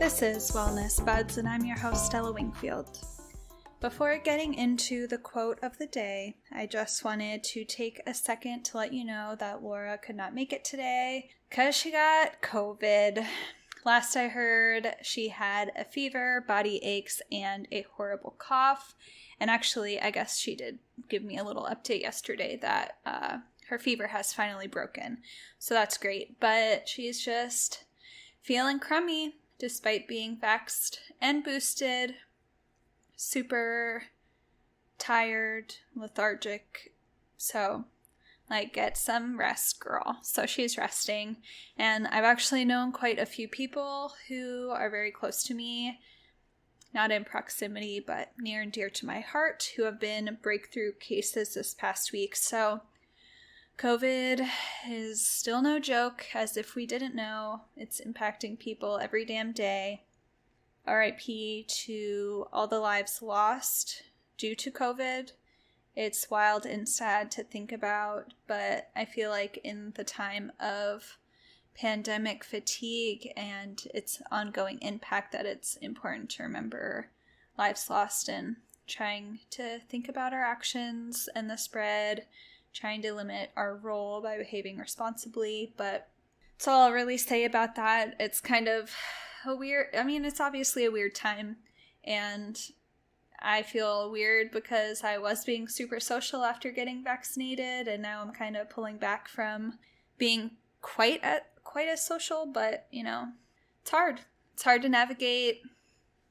This is Wellness Buds, and I'm your host, Stella Wingfield. Before getting into the quote of the day, I just wanted to take a second to let you know that Laura could not make it today because she got COVID. Last I heard, she had a fever, body aches, and a horrible cough. And actually, I guess she did give me a little update yesterday that her fever has finally broken. So that's great. But she's just feeling crummy despite being vaxxed and boosted. Super tired, lethargic. So, get some rest, girl. So she's resting. And I've actually known quite a few people who are very close to me, not in proximity, but near and dear to my heart, who have been breakthrough cases this past week. So COVID is still no joke, as if we didn't know. It's impacting people every damn day. RIP to all the lives lost due to COVID. It's wild and sad to think about, but I feel like in the time of pandemic fatigue and its ongoing impact that it's important to remember lives lost and trying to think about our actions and the spread, trying to limit our role by behaving responsibly. But that's all I'll really say about that. It's kind of it's obviously a weird time, and I feel weird because I was being super social after getting vaccinated, and now I'm kind of pulling back from being quite as social, but it's hard. It's hard to navigate.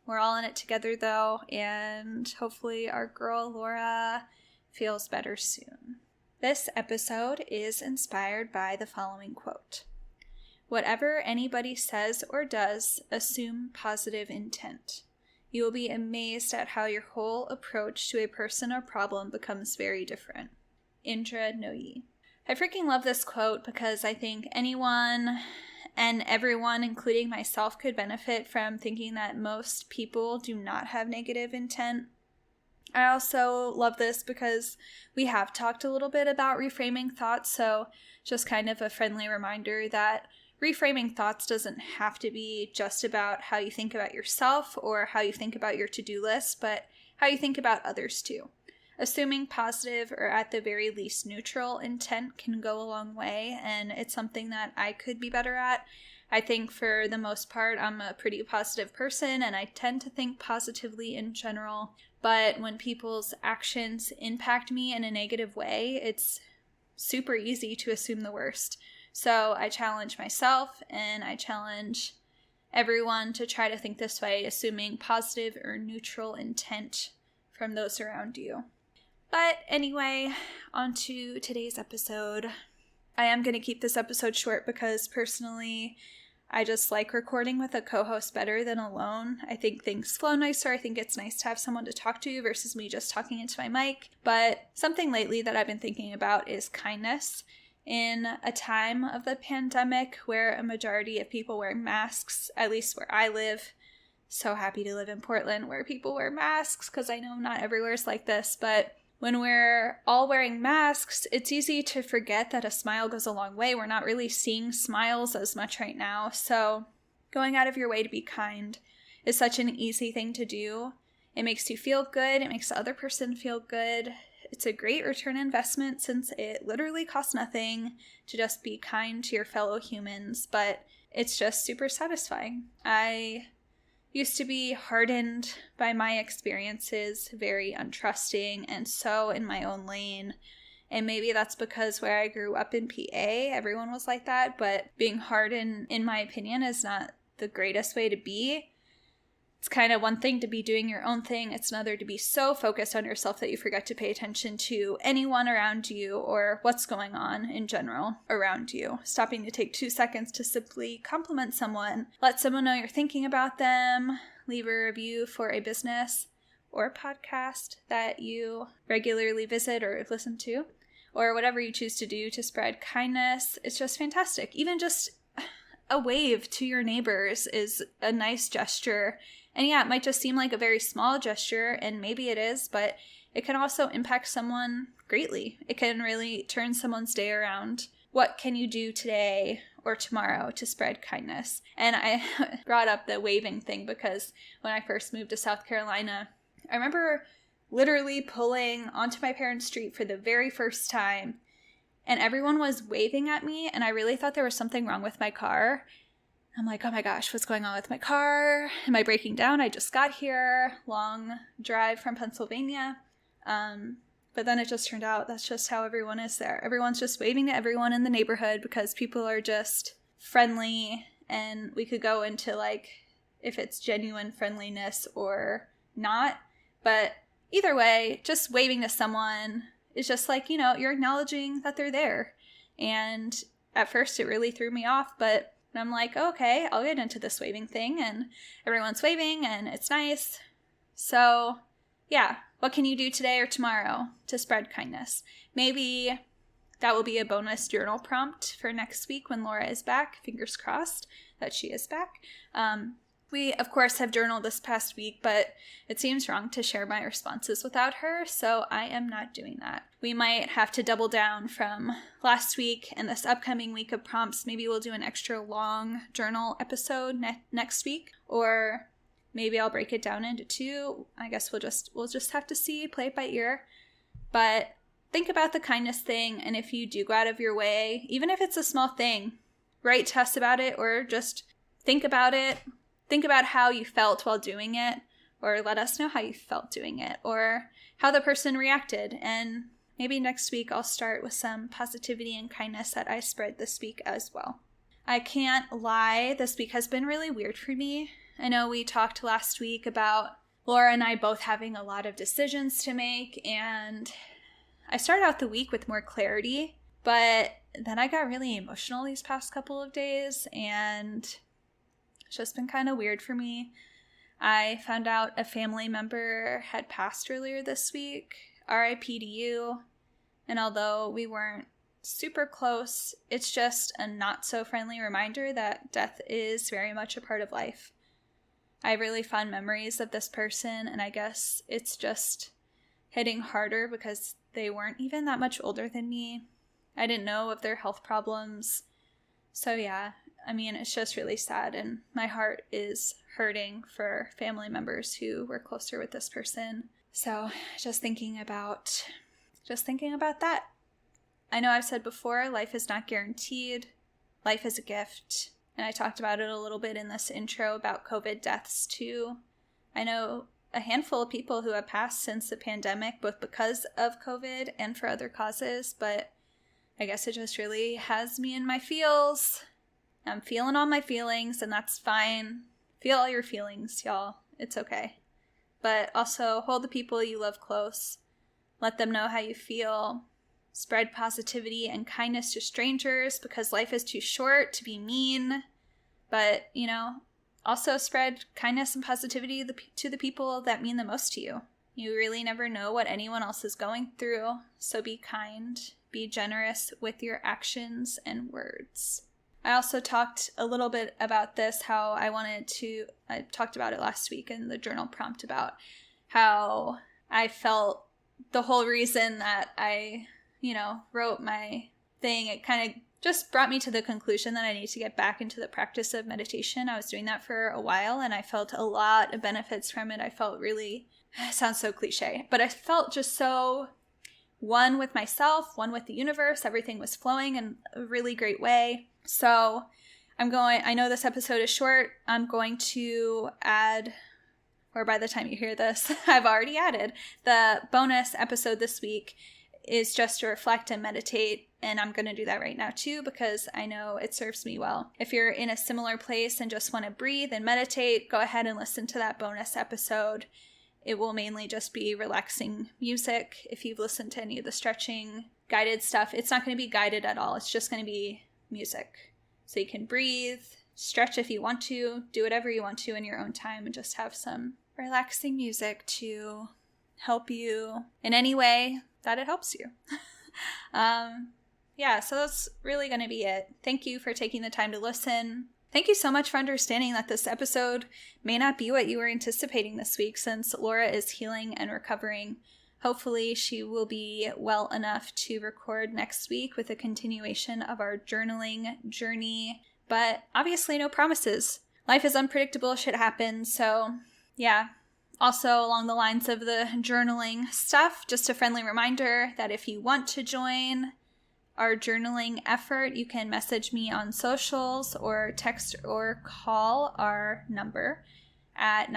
We're all in it together though, and hopefully our girl Laura feels better soon. This episode is inspired by the following quote. Whatever anybody says or does, assume positive intent. You will be amazed at how your whole approach to a person or problem becomes very different. Indra Nooyi. I freaking love this quote because I think anyone and everyone, including myself, could benefit from thinking that most people do not have negative intent. I also love this because we have talked a little bit about reframing thoughts, so just kind of a friendly reminder that reframing thoughts doesn't have to be just about how you think about yourself or how you think about your to-do list, but how you think about others too. Assuming positive or at the very least neutral intent can go a long way, and it's something that I could be better at. I think for the most part, I'm a pretty positive person and I tend to think positively in general, but when people's actions impact me in a negative way, it's super easy to assume the worst. So I challenge myself and I challenge everyone to try to think this way, assuming positive or neutral intent from those around you. But anyway, on to today's episode. I am going to keep this episode short because personally, I just like recording with a co-host better than alone. I think things flow nicer. I think it's nice to have someone to talk to versus me just talking into my mic. But something lately that I've been thinking about is kindness. In a time of the pandemic where a majority of people wear masks, at least where I live, so happy to live in Portland where people wear masks because I know not everywhere is like this, but when we're all wearing masks, it's easy to forget that a smile goes a long way. We're not really seeing smiles as much right now, so going out of your way to be kind is such an easy thing to do. It makes you feel good. It makes the other person feel good. It's a great return investment since it literally costs nothing to just be kind to your fellow humans, but it's just super satisfying. I used to be hardened by my experiences, very untrusting, and so in my own lane. And maybe that's because where I grew up in PA, everyone was like that, but being hardened, in my opinion, is not the greatest way to be. It's kind of one thing to be doing your own thing. It's another to be so focused on yourself that you forget to pay attention to anyone around you or what's going on in general around you. Stopping to take 2 seconds to simply compliment someone, let someone know you're thinking about them, leave a review for a business or podcast that you regularly visit or listen to, or whatever you choose to do to spread kindness. It's just fantastic. Even just a wave to your neighbors is a nice gesture. And yeah, it might just seem like a very small gesture, and maybe it is, but it can also impact someone greatly. It can really turn someone's day around what can you do today or tomorrow to spread kindness? And I brought up the waving thing because when I first moved to South Carolina, I remember literally pulling onto my parents' street for the very first time, and everyone was waving at me, and I really thought there was something wrong with my car. I'm like, oh my gosh, what's going on with my car? Am I breaking down? I just got here. Long drive from Pennsylvania. But then it just turned out that's just how everyone is there. Everyone's just waving to everyone in the neighborhood because people are just friendly, and we could go into like if it's genuine friendliness or not. But either way, just waving to someone is just like, you're acknowledging that they're there. And at first it really threw me off, but I'm like, okay, I'll get into this waving thing, and everyone's waving and it's nice. So yeah, what can you do today or tomorrow to spread kindness? Maybe that will be a bonus journal prompt for next week when Laura is back. Fingers crossed that she is back. We, of course, have journaled this past week, but it seems wrong to share my responses without her, so I am not doing that. We might have to double down from last week and this upcoming week of prompts. Maybe we'll do an extra long journal episode next week, or maybe I'll break it down into 2. I guess we'll just have to see, play it by ear. But think about the kindness thing, and if you do go out of your way, even if it's a small thing, write to us about it, or just think about it. Think about how you felt while doing it, or let us know how you felt doing it, or how the person reacted. And maybe next week I'll start with some positivity and kindness that I spread this week as well. I can't lie, this week has been really weird for me. I know we talked last week about Laura and I both having a lot of decisions to make, and I started out the week with more clarity, but then I got really emotional these past couple of days, and it's just been kind of weird for me. I found out a family member had passed earlier this week. RIP to you. And although we weren't super close, it's just a not so friendly reminder that death is very much a part of life. I have really fond memories of this person, and I guess it's just hitting harder because they weren't even that much older than me. I didn't know of their health problems. So yeah, I mean, it's just really sad, and my heart is hurting for family members who were closer with this person. So just thinking about that. I know I've said before, life is not guaranteed. Life is a gift. And I talked about it a little bit in this intro about COVID deaths too. I know a handful of people who have passed since the pandemic, both because of COVID and for other causes, but I guess it just really has me in my feels. I'm feeling all my feelings, and that's fine. Feel all your feelings, y'all. It's okay. But also hold the people you love close. Let them know how you feel. Spread positivity and kindness to strangers because life is too short to be mean. But, also spread kindness and positivity to the people that mean the most to you. You really never know what anyone else is going through, so be kind. Be generous with your actions and words. I also talked a little bit about this, how I talked about it last week in the journal prompt about how I felt the whole reason that I, wrote my thing. It kind of just brought me to the conclusion that I need to get back into the practice of meditation. I was doing that for a while, and I felt a lot of benefits from it. I felt really, it sounds so cliche, but I felt just so one with myself, one with the universe. Everything was flowing in a really great way. So I know this episode is short. I'm going to add, or by the time you hear this, I've already added, the bonus episode this week is just to reflect and meditate. And I'm going to do that right now too, because I know it serves me well. If you're in a similar place and just want to breathe and meditate, go ahead and listen to that bonus episode. It will mainly just be relaxing music. If you've listened to any of the stretching guided stuff, it's not going to be guided at all. It's just going to be music. So you can breathe, stretch if you want to, do whatever you want to in your own time, and just have some relaxing music to help you in any way that it helps you. So that's really going to be it. Thank you for taking the time to listen. Thank you so much for understanding that this episode may not be what you were anticipating this week, since Laura is healing and recovering Hopefully she will be well enough to record next week with a continuation of our journaling journey, but obviously no promises. Life is unpredictable, shit happens, so yeah. Also, along the lines of the journaling stuff, just a friendly reminder that if you want to join our journaling effort, you can message me on socials or text or call our number at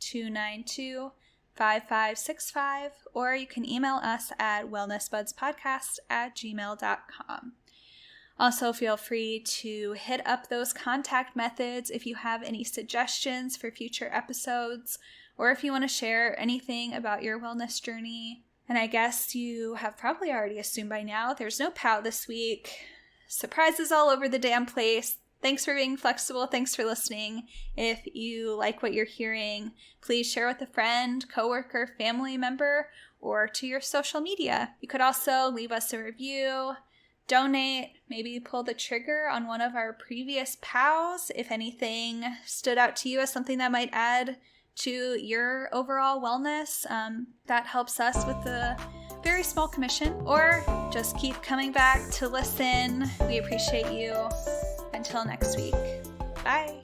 971-292-5565, or you can email us at wellnessbudspodcast@gmail.com. Also, feel free to hit up those contact methods if you have any suggestions for future episodes, or if you want to share anything about your wellness journey. And I guess you have probably already assumed by now, there's no POW this week. Surprises all over the damn place. Thanks for being flexible. Thanks for listening. If you like what you're hearing, please share with a friend, coworker, family member, or to your social media. You could also leave us a review, donate, maybe pull the trigger on one of our previous POWs if anything stood out to you as something that might add to your overall wellness. That helps us with a very small commission, or just keep coming back to listen. We appreciate you. Until next week. Bye.